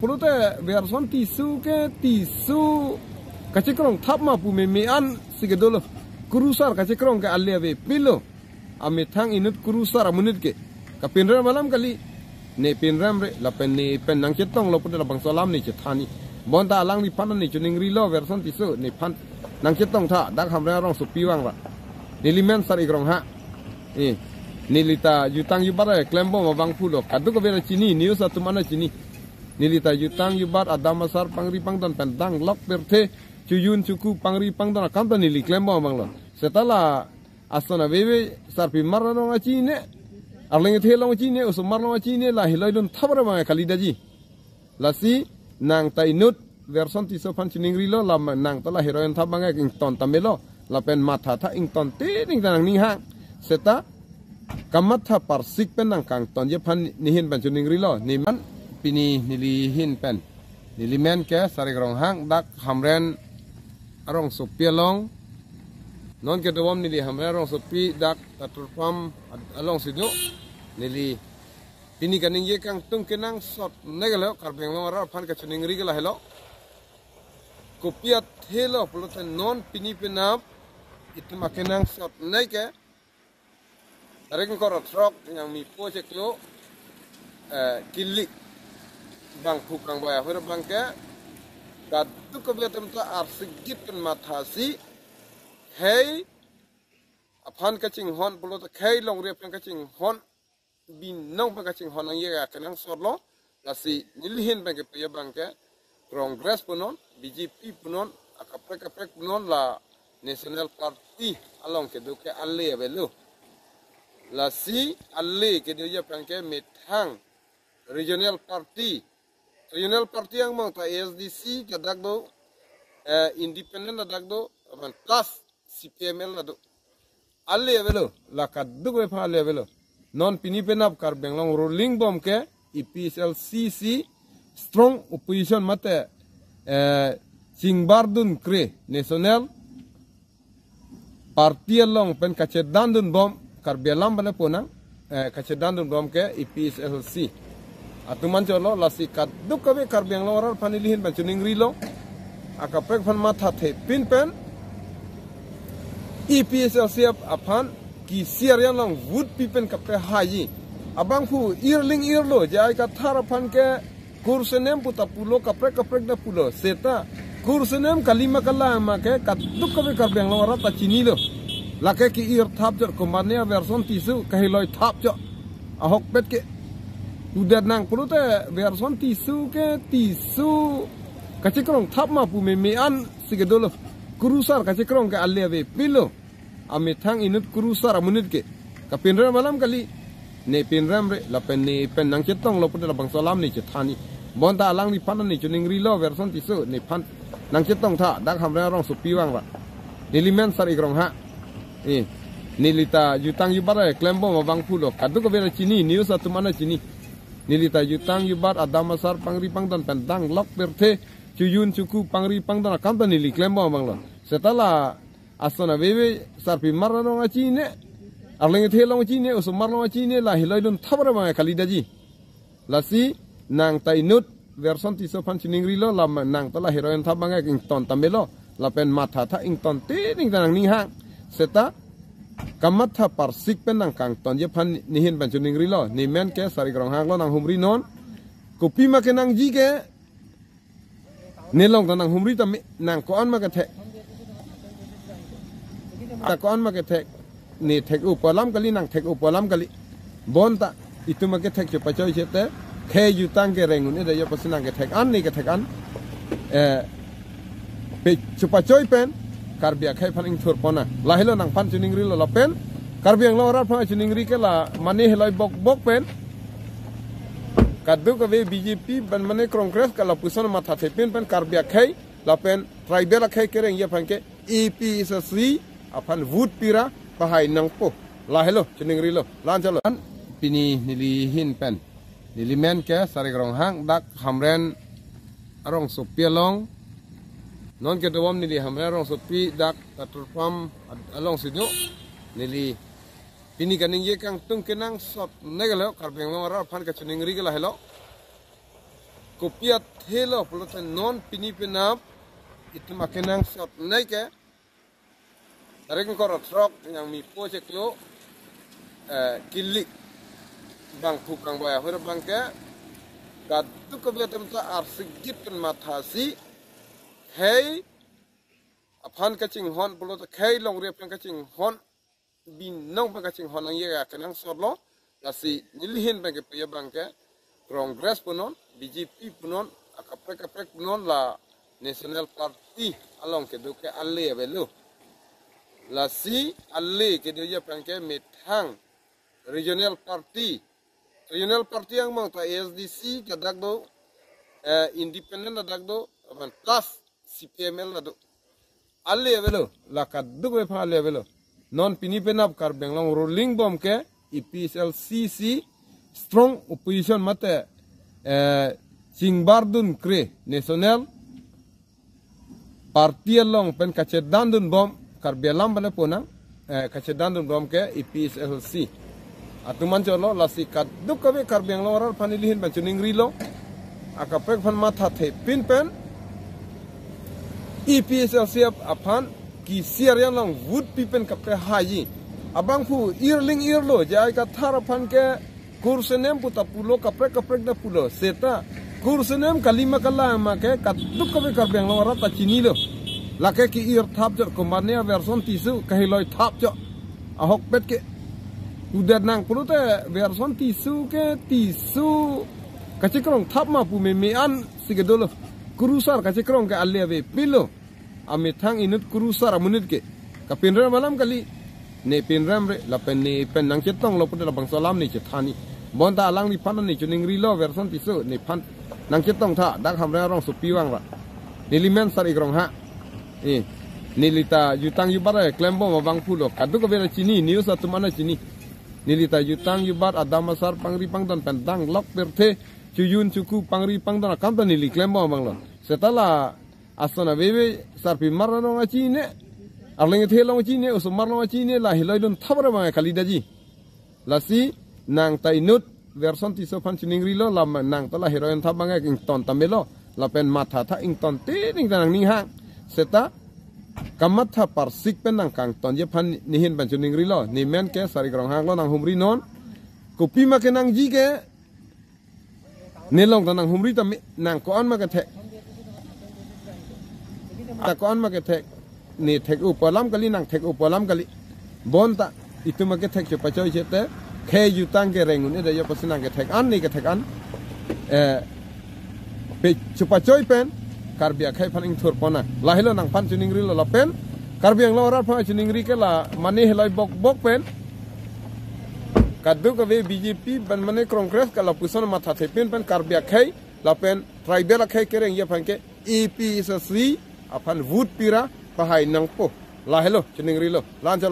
Pulute version tisu kacikrong thap ma pu mean sigedolo kurusar kacikrong ke aliave pilo amithang inut kurusar amunit ke kapinra malam kali ne pinram re lapen ne pen nang chetong lo pude labang salam ni chethani bonta alang ni pan ni chuning rilo version tisu ne pan nang chetong tha dak hamra rong supi wang ra nilimen sar igrong ha nilita jutang yubara klembo mabang pulo kadu ko bela chini news atumana chini nilita jutang yubar adamasar pangri pangdan pendang lok berte cuyun cuku pangri pangdan kanta nili klembo manglo setala asona bebe sarpi marano ngachine arleng thelong chine usum marno chine la hiloidun thabra ma kalidaji lasi nang tainut version tiso fan chining rilo la nang tala heroin thabanga king ton tamelo la pen matha tha ing ton te ning nang ning ha seta kamatha parsik pen nang kang ton je fan nihin ban chining rilo niman pini nili hin pen nili men ke sarigrong hang dak hamren arong sopialong non ke dom nili hamren arong sopi dak aturpam along sidu nili pini kaning ye kang tung kenang sot negalo karbeng mara phan ka chuning ri gala hello kopiat helo ploten non pini penap itu makenang sot neke areng korot rok yang mi project lo kilik bang pukang baya hore bangke kadu kebetam ta arsigit pen mathasi hey aphan kaching hon pulo ta khai long re pen kaching hon bin nong pen kaching hon ang ye kanang sorlo lasi nilhin pen ke ya bangke Congress punon BJP punon akaprek punon la National Party along ke duke alle belu lasi alle ke dia pen ke methang Regional Party yang mang ta SDC ke dagdo independent dagdo aban plus CPML dagdo alle velo la kaddu be pha alle velo non pinipenap kar benglong rolling bomb ke EPSLCC strong opposition mate singbardun kre national party along pen kacedandun bomb kar belam bale ponang kacedandun bomb ke EPSLC atuman cholo lasi kaddu kabe kar benglong orar panilihin ban chuning rilo akapek phan matha the pin pen EPSLC aphan ki siarian long wood pipen kapre haji abang pu earling earlo jai ka thara phan ke kursenem puta pulo kaprek da pulo seta kursenem kalima kala ma ke kaddu kabe kar benglong orar ta chinilo lake ki ear thap jor komania version tisu kahiloi thap jo ahok pet ke udah nang perlu teh version tisu kacikrong thap ma pu mean sigedolo kurusar kacikrong ke aliave pilo amithang inut kurusar amunit ke kapinra malam kali ne pinram re lapen ne pen nang chetong lo pude labang salam ni chethani bonta alang ni pan ni chuning rilo version tisu ne pan nang chetong tha dak hamra rong supi wang ra nilimen sar igrong ha nilita jutang yubara klembo mabang pulo kadu ko bela chini news atumana chini nilita jutang yubar adamasar pangri pangdan pendang lok berte cuyun cuku pangri pangdan kanta nili klembo manglo setala asona bebe sarpi marano ngachine arleng thelong chine usum marno chine la hiloidun thabra ma kalidaji lasi nang tainut version tiso fan chining rilo la nang tala heroin thabanga king ton tamelo la pen matha tha ing ton te ning nang ning hang seta kamatha parsik pen nang kang ton je phan nihin ban chuning rilo ni men ke sarigrong hang lo nang humri non kopi ma ke nang ji ke nelong nang humri ta nang ko an ma ke the ta ko an ma ke the ni thek upalam kali nang thek upalam kali bonta itu ma ke thek che pachoi chete khe jutang ke rengun ne yo pasinang ke thek an ni ke thek an pe chupachoi pen karbia khai phaning thur pona lahilo nang phan chuning ri lo pen karbiang lo rar phan chuning ri ke la mani heloi bok pen kaddu ko be BJP ban mane congress kala puson matha the pen karbia khai la pen tribal khai kereng ye phan ke EPSC aphan wood pira pahai nang po lahilo chuning ri lo lan chalo pini nili hin pen nili men ke sarigrong hang dak hamren arong sopialong non ke dom nili hamra rong sopi dak aturpam along sidu nili pini kaning ye kang tung kenang sot negalo karbeng mara phan ka chuning ri gala hello kopiat helo pelotan non pini penap itu makenang shot naik ke tarik korot rock yang mi pojek lo kilik bang tukang bayar hura bang ke kadu kebetulan tak arsigit kan matasi hey apan kacing hon pelot hey long riap yang kacing hon binong bang kacing hon yang ya kenang shot lo nasi nilihin bang ke pia bang ke Kongres punon, BJP punon, akaprek punon la National Party along ke duke alle belu. La si alle ke dia pangke methang Regional Party. Regional Party yang mang ta SDC kadak do independent kadak do plus CPML do. Alle belu la kaduk be pha alle belu. Non pinipenap kar benglong ruling bom ke EPSLCC strong opposition mate Singbardun kre national party along pen kacedandun bom karbelam bale pona kacedandun bom ke EPSLC atuman cholo lasi kaduk kabe karbeng lorar panilihin banchuning rilo akapek pan matha the pin pen EPSLC apan kisiar yang long wood pipen kapre haji abang pu earling earlo jai ka tharapan ke kursenem puta pulo kaprek da pulo seta kursenem kalima kala make kaduk kabe karbeng lawara ta chini lo lake ki ir thap jor komania version tisu kahiloi thap jo ahok pet ke udah nang pulo te version tisu ke tisu kacikrong thap ma pu memean sigedolo kurusar kacikrong ke aleve pilo amethang inut kurusar amunit ke kapinra malam kali ne pinram re la pen ne pen nang chetong lo puta bang salam ni chethani bonta alang ni pan ni chuning rilo version tisu ni pan nang chetong tha dak hamra rong supi wang ra nilimen sar igrong ha nilita jutang yubar klembo mabang pulo kadu ko bera chini news atumana chini nilita jutang yubar adama sar pangri pangdon pendang lok perte cuyun cuku pangri pangdon akam nili klembo mabang lo setelah asana bebe sar pimar no ngachine arling thelong chine usumar no chine la hiloidon thabra ma kalidaji lasi nang tainut version tiso pan chining rilo lam nang tala heroin thabanga ing ton tamelo lapen matha tha ing ton te ning nang ning hang seta kamatha parsik pen nang kang ton je pan nihin pan chining rilo ni men ke sari grong hang lo nang humri non kopi ma ke nang ji ke nelong nang humri tam nang ko an ma ke the ta ko an ma ke the ni thek upalam kali nang thek upalam kali bonta itu ma ke thek che pachoy chete khe jutang ke rengun ida yo pasinang ke thek an ni ke thek an pe chupa choi pen karbia khai phaning thur pona lahilo nang phan chuning ri lo pen karbiang lo ra pha chuning ri ke la mani heloi bok pen kadu ke BJP ban mane kongres kala puson matha the pen karbia khai la pen tribal khai ke reng ye phan ke EPSC apan wood pira pahai nang po lahilo chuning ri lo lan chalo